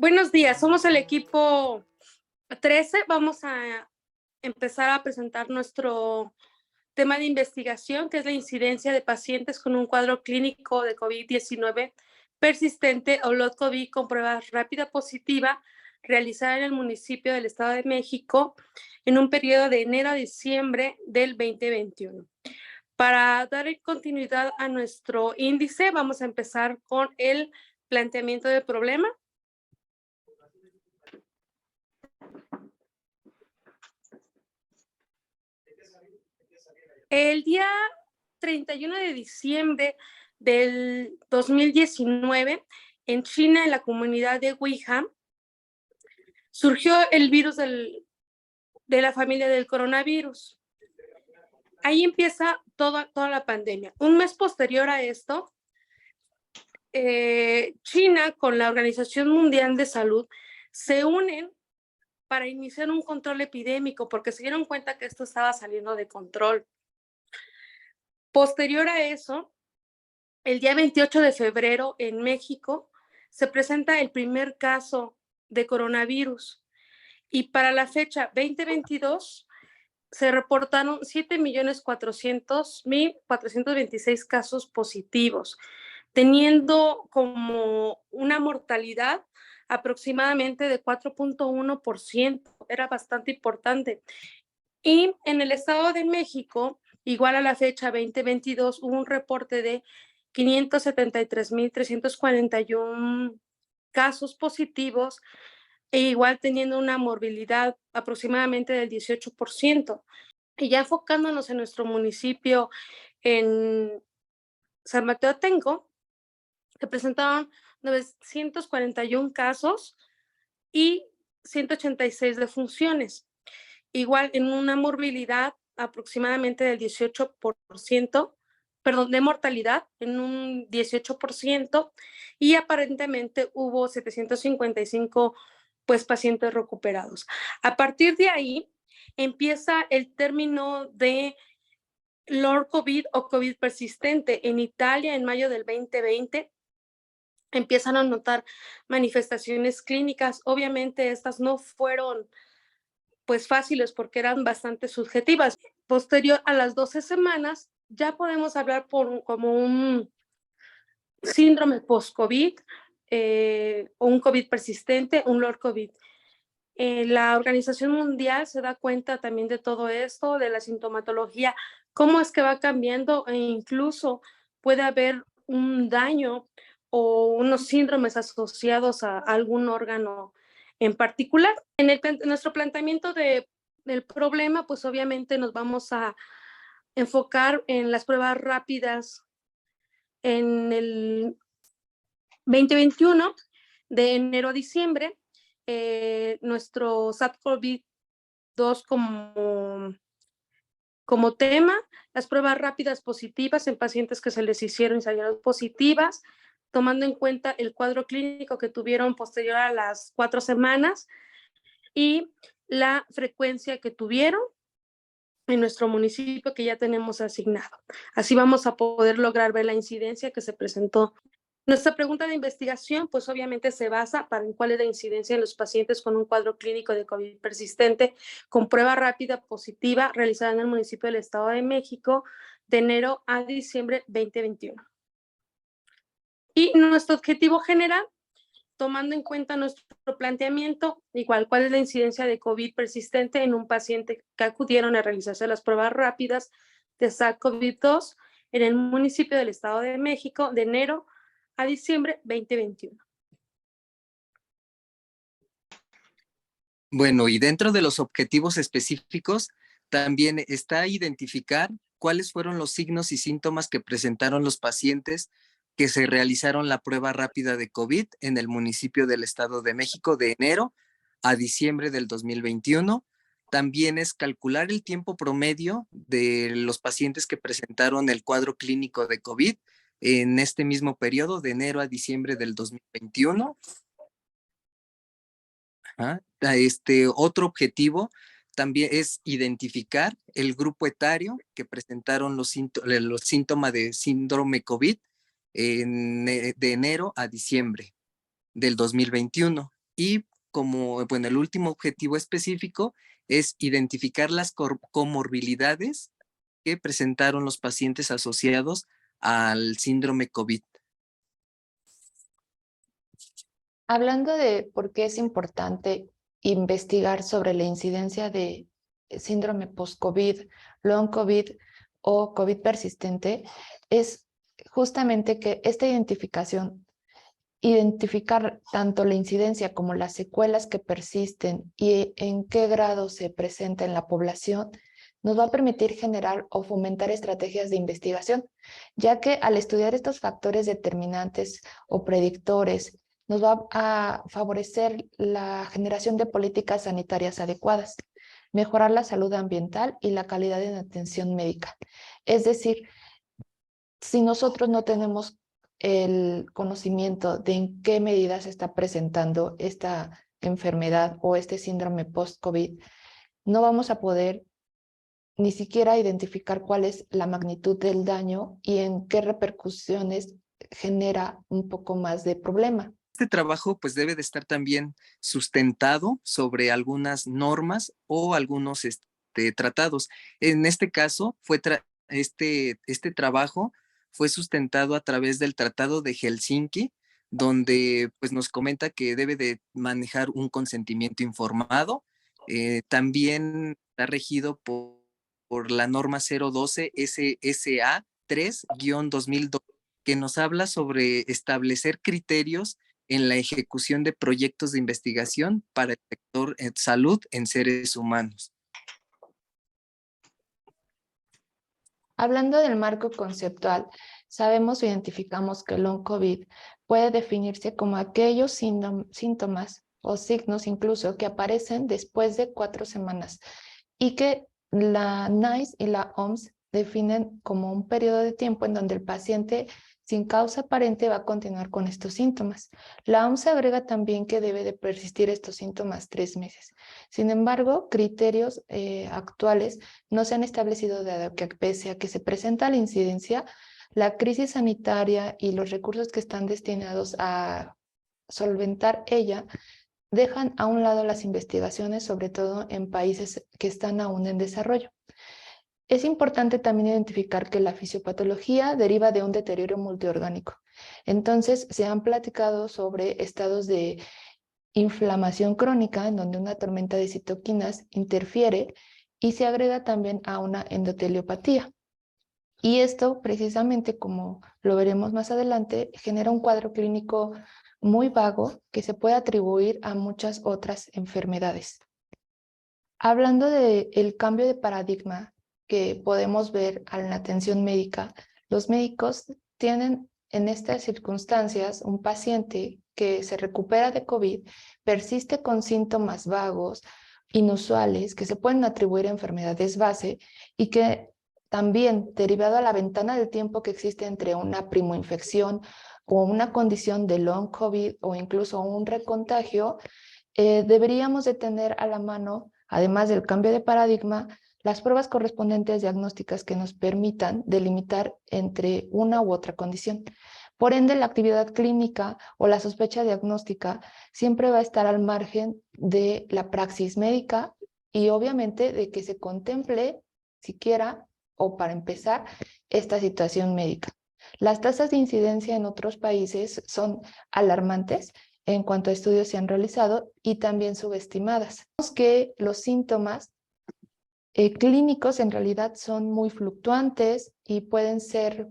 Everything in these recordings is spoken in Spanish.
Buenos días, somos el equipo 13. Vamos a empezar a presentar nuestro tema de investigación, que es la incidencia de pacientes con un cuadro clínico de COVID-19 persistente o LOD-COVID con prueba rápida positiva realizada en el municipio del Estado de México en un periodo de enero a diciembre del 2021. Para dar continuidad a nuestro índice, vamos a empezar con el planteamiento del problema. El día 31 de diciembre del 2019, en China, en la comunidad de Wuhan, surgió el virus de la familia del coronavirus. Ahí empieza toda la pandemia. Un mes posterior a esto, China con la Organización Mundial de Salud se unen para iniciar un control epidémico porque se dieron cuenta que esto estaba saliendo de control. Posterior a eso, el día 28 de febrero en México se presenta el primer caso de coronavirus y para la fecha 2022 se reportaron 7.400.426 casos positivos, teniendo como una mortalidad aproximadamente de 4.1%. Era bastante importante. Y en el Estado de México, igual a la fecha 2022, hubo un reporte de 573.341 casos positivos e igual teniendo una morbilidad aproximadamente del 18%. Y ya enfocándonos en nuestro municipio, en San Mateo Atenco, se presentaron 941 casos y 186 defunciones. Igual en una morbilidad aproximadamente del 18%, perdón, de mortalidad en un 18%, y aparentemente hubo 755 pues pacientes recuperados. A partir de ahí empieza el término de LOR COVID o COVID persistente. En Italia, en mayo del 2020, empiezan a notar manifestaciones clínicas. Obviamente estas no fueron pues fáciles porque eran bastante subjetivas. Posterior a las 12 semanas, ya podemos hablar como un síndrome post-COVID o un COVID persistente, un LOR COVID. La Organización Mundial se da cuenta también de todo esto, de la sintomatología, cómo es que va cambiando e incluso puede haber un daño o unos síndromes asociados a algún órgano en particular. En nuestro planteamiento del problema, pues obviamente nos vamos a enfocar en las pruebas rápidas en el 2021, de enero a diciembre. Nuestro SARS-CoV-2 como tema, las pruebas rápidas positivas en pacientes que se les hicieron y salieron positivas, tomando en cuenta el cuadro clínico que tuvieron posterior a las 4 semanas y la frecuencia que tuvieron en nuestro municipio que ya tenemos asignado. Así vamos a poder lograr ver la incidencia que se presentó. Nuestra pregunta de investigación, pues obviamente se basa para en cuál es la incidencia en los pacientes con un cuadro clínico de COVID persistente con prueba rápida positiva realizada en el municipio del Estado de México de enero a diciembre 2021. Y nuestro objetivo general, tomando en cuenta nuestro planteamiento, igual, cuál es la incidencia de COVID persistente en un paciente que acudieron a realizarse las pruebas rápidas de SARS-CoV-2 en el municipio del Estado de México de enero a diciembre 2021. Bueno, y dentro de los objetivos específicos, también está identificar cuáles fueron los signos y síntomas que presentaron los pacientes que se realizaron la prueba rápida de COVID en el municipio del Estado de México de enero a diciembre del 2021. También es calcular el tiempo promedio de los pacientes que presentaron el cuadro clínico de COVID en este mismo periodo de enero a diciembre del 2021. Otro objetivo también es identificar el grupo etario que presentaron los síntomas de síndrome COVID de enero a diciembre del 2021 Y como, bueno, el último objetivo específico es identificar las comorbilidades que presentaron los pacientes asociados al síndrome COVID. Hablando de por qué es importante investigar sobre la incidencia de síndrome post-COVID, long COVID o COVID persistente, es justamente que esta identificar tanto la incidencia como las secuelas que persisten y en qué grado se presenta en la población, nos va a permitir generar o fomentar estrategias de investigación, ya que al estudiar estos factores determinantes o predictores, nos va a favorecer la generación de políticas sanitarias adecuadas, mejorar la salud ambiental y la calidad de la atención médica. Es decir, si nosotros no tenemos el conocimiento de en qué medida se está presentando esta enfermedad o este síndrome post-COVID, no vamos a poder ni siquiera identificar cuál es la magnitud del daño y en qué repercusiones genera un poco más de problema. Este trabajo pues debe de estar también sustentado sobre algunas normas o algunos tratados. En este caso, este trabajo fue sustentado a través del Tratado de Helsinki, donde pues nos comenta que debe de manejar un consentimiento informado. También está regido por la norma 012 SSA 3-2002, que nos habla sobre establecer criterios en la ejecución de proyectos de investigación para el sector salud en seres humanos. Hablando del marco conceptual, sabemos o identificamos que el long COVID puede definirse como aquellos síntomas o signos incluso que aparecen después de 4 semanas y que la NICE y la OMS definen como un periodo de tiempo en donde el paciente sin causa aparente va a continuar con estos síntomas. La OMS agrega también que debe de persistir estos síntomas 3 meses. Sin embargo, criterios actuales no se han establecido dado que pese a que se presenta la incidencia, la crisis sanitaria y los recursos que están destinados a solventar ella dejan a un lado las investigaciones, sobre todo en países que están aún en desarrollo. Es importante también identificar que la fisiopatología deriva de un deterioro multiorgánico. Entonces, se han platicado sobre estados de inflamación crónica, en donde una tormenta de citoquinas interfiere y se agrega también a una endoteliopatía. Y esto, precisamente, como lo veremos más adelante, genera un cuadro clínico muy vago que se puede atribuir a muchas otras enfermedades. Hablando del cambio de paradigma que podemos ver en la atención médica, los médicos tienen en estas circunstancias un paciente que se recupera de COVID, persiste con síntomas vagos, inusuales, que se pueden atribuir a enfermedades base y que también, derivado a la ventana del tiempo que existe entre una primoinfección o una condición de long COVID o incluso un recontagio, deberíamos de tener a la mano, además del cambio de paradigma, las pruebas correspondientes diagnósticas que nos permitan delimitar entre una u otra condición. Por ende, la actividad clínica o la sospecha diagnóstica siempre va a estar al margen de la praxis médica y obviamente de que se contemple siquiera o para empezar esta situación médica. Las tasas de incidencia en otros países son alarmantes en cuanto a estudios se han realizado y también subestimadas. Vemos que los síntomas clínicos en realidad son muy fluctuantes y pueden ser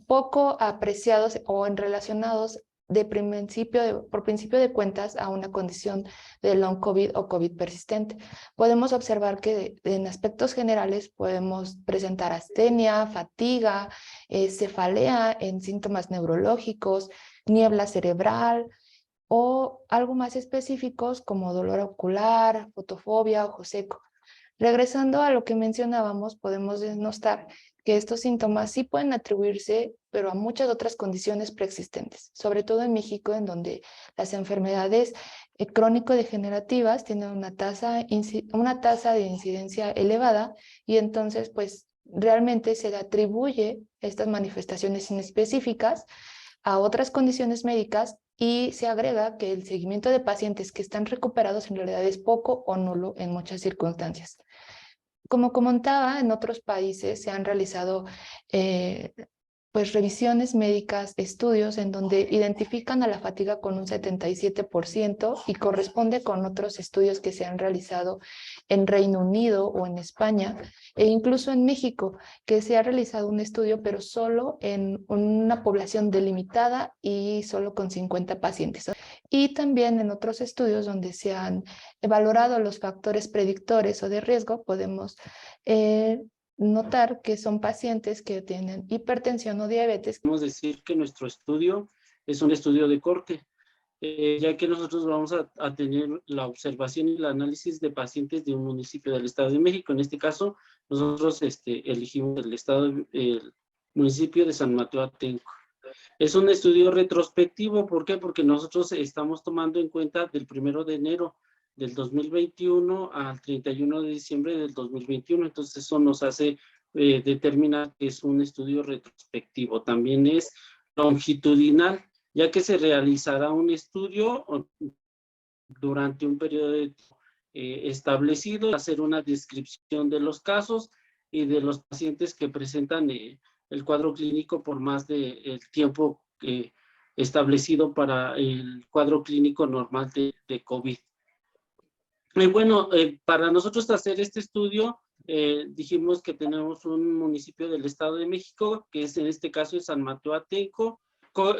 poco apreciados o relacionados por principio de cuentas a una condición de long COVID o COVID persistente. Podemos observar que en aspectos generales podemos presentar astenia, fatiga, cefalea en síntomas neurológicos, niebla cerebral o algo más específicos como dolor ocular, fotofobia, ojo seco. Regresando a lo que mencionábamos, podemos denostar que estos síntomas sí pueden atribuirse, pero a muchas otras condiciones preexistentes, sobre todo en México, en donde las enfermedades crónico-degenerativas tienen una tasa de incidencia elevada y entonces pues realmente se le atribuye estas manifestaciones inespecíficas a otras condiciones médicas y se agrega que el seguimiento de pacientes que están recuperados en realidad es poco o nulo en muchas circunstancias. Como comentaba, en otros países se han realizado pues revisiones médicas, estudios en donde identifican a la fatiga con un 77% y corresponde con otros estudios que se han realizado en Reino Unido o en España e incluso en México, que se ha realizado un estudio pero solo en una población delimitada y solo con 50 pacientes. Y también en otros estudios donde se han valorado los factores predictores o de riesgo, podemos notar que son pacientes que tienen hipertensión o diabetes. Podemos decir que nuestro estudio es un estudio de corte, ya que nosotros vamos a tener la observación y el análisis de pacientes de un municipio del Estado de México. En este caso, nosotros elegimos el municipio de San Mateo Atenco. Es un estudio retrospectivo, ¿por qué? Porque nosotros estamos tomando en cuenta del 1 de enero del 2021 al 31 de diciembre del 2021, entonces eso nos hace determinar que es un estudio retrospectivo. También es longitudinal, ya que se realizará un estudio durante un periodo establecido, hacer una descripción de los casos y de los pacientes que presentan el cuadro clínico por más del tiempo establecido para el cuadro clínico normal de COVID. Bueno, para nosotros hacer este estudio, dijimos que tenemos un municipio del Estado de México, que es en este caso es San Mateo Atenco,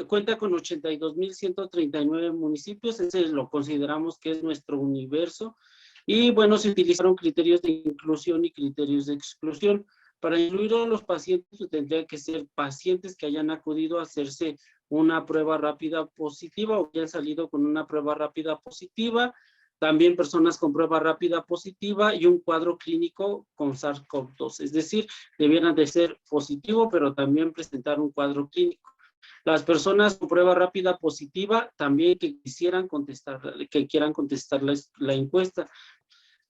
cuenta con 82,139 municipios, ese lo consideramos que es nuestro universo, y bueno, se utilizaron criterios de inclusión y criterios de exclusión. Para incluir a los pacientes, tendrían que ser pacientes que hayan acudido a hacerse una prueba rápida positiva o que hayan salido con una prueba rápida positiva, también personas con prueba rápida positiva y un cuadro clínico con SARS-CoV-2, es decir, debieran de ser positivo, pero también presentar un cuadro clínico. Las personas con prueba rápida positiva también que quieran contestar la encuesta.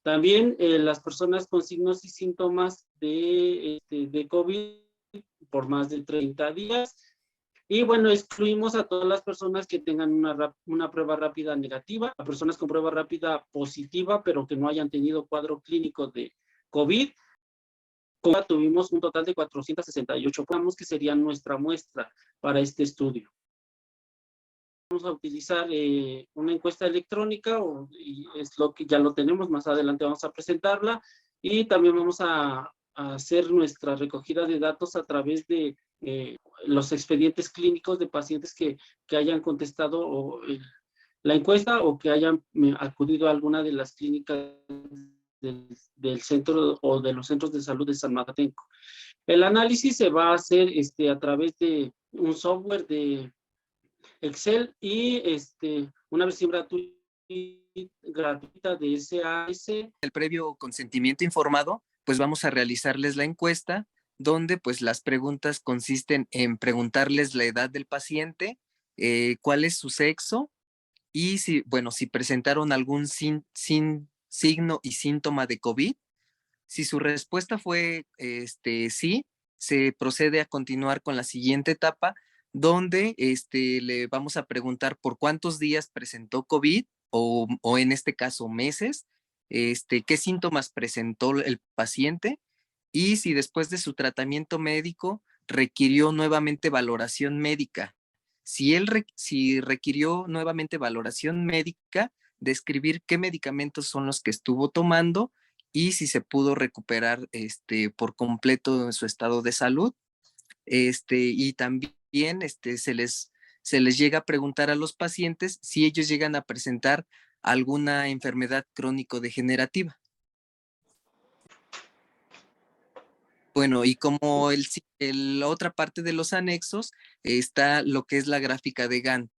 También las personas con signos y síntomas de COVID por más de 30 días. Y bueno, excluimos a todas las personas que tengan una prueba rápida negativa, a personas con prueba rápida positiva, pero que no hayan tenido cuadro clínico de COVID. Tuvimos un total de 468 gramos, que serían nuestra muestra para este estudio. Vamos a utilizar una encuesta electrónica, y es lo que ya lo tenemos, más adelante vamos a presentarla, y también vamos a hacer nuestra recogida de datos a través de los expedientes clínicos de pacientes que hayan contestado la encuesta o que hayan acudido a alguna de las clínicas del centro o de los centros de salud de San Mateo Atenco. El análisis se va a hacer a través de un software de Excel y una versión gratuita de SAS. El previo consentimiento informado, pues vamos a realizarles la encuesta, donde pues las preguntas consisten en preguntarles la edad del paciente, cuál es su sexo y si presentaron algún signo y síntoma de COVID. Si su respuesta fue sí, se procede a continuar con la siguiente etapa, donde le vamos a preguntar por cuántos días presentó COVID o en este caso meses, qué síntomas presentó el paciente y si después de su tratamiento médico requirió nuevamente valoración médica. Si requirió nuevamente valoración médica, describir qué medicamentos son los que estuvo tomando y si se pudo recuperar por completo su estado de salud. Y también se les llega a preguntar a los pacientes si ellos llegan a presentar alguna enfermedad crónico-degenerativa. Bueno, y como la otra parte de los anexos está lo que es la gráfica de Gantt.